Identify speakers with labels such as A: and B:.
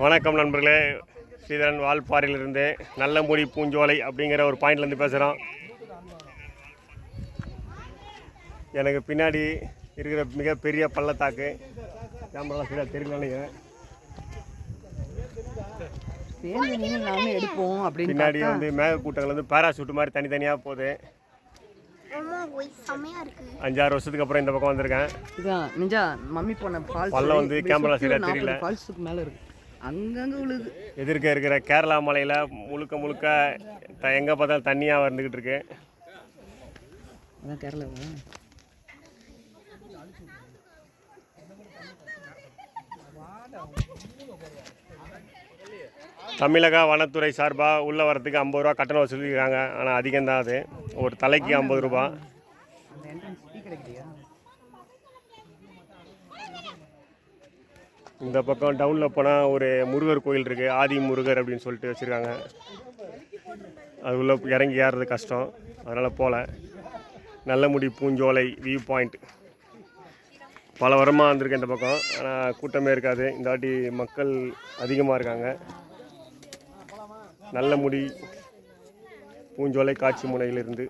A: வணக்கம் நண்பர்களே, ஸ்ரீதரன் வால்பாறையிலிருந்து நல்லமுடி பூஞ்சோலை அப்படிங்கிற ஒரு பாயிண்ட்லேருந்து பேசுகிறோம். எனக்கு பின்னாடி இருக்கிற மிகப்பெரிய பள்ளத்தாக்கு கேமரா சரியாக தெரியல.
B: எடுப்போம் அப்படின்னு
A: பின்னாடி வந்து மேகக்கூட்டங்கள் வந்து பேராசூட் மாதிரி தனித்தனியாக போகுது. 5-6 வருஷத்துக்கு அப்புறம் இந்த பக்கம் வந்திருக்கேன்.
B: இதான் நிஜா மம்மி போன ஃபால்ஸ்
A: பள்ளம் வந்து கேமரா சரியாக தெரியல.
B: ஃபால்ஸுக்கு மேலே இருக்கு, அங்கங்கே விழுது.
A: எதிர்க்க இருக்கிற கேரளா மலையில் முழுக்க எங்கே பார்த்தாலும் தண்ணியாக வந்துக்கிட்டு இருக்கு.
B: அதான் கேரளா.
A: தமிழக வனத்துறை சார்பாக உள்ளே வரத்துக்கு 50 ரூபா கட்டணம் வசூலிக்கிறாங்க. ஆனால் அதிகம்தான், அது ஒரு தலைக்கு 50 ரூபா. இந்த பக்கம் டவுனில் போனால் ஒரு முருகர் கோயில் இருக்குது, ஆதி முருகர் அப்படின்னு சொல்லிட்டு வச்சுருக்காங்க. அது உள்ளே இறங்கி ஏறுறது கஷ்டம், அதனால் போகல. நல்லமுடி பூஞ்சோலை வியூ பாயிண்ட் பல வாரமாக வந்திருக்கேன் இந்த பக்கம், ஆனால் கூட்டமே இருக்காது. இந்த வாட்டி மக்கள் அதிகமாக இருக்காங்க. நல்லமுடி பூஞ்சோலை காட்சி முனையிலிருந்து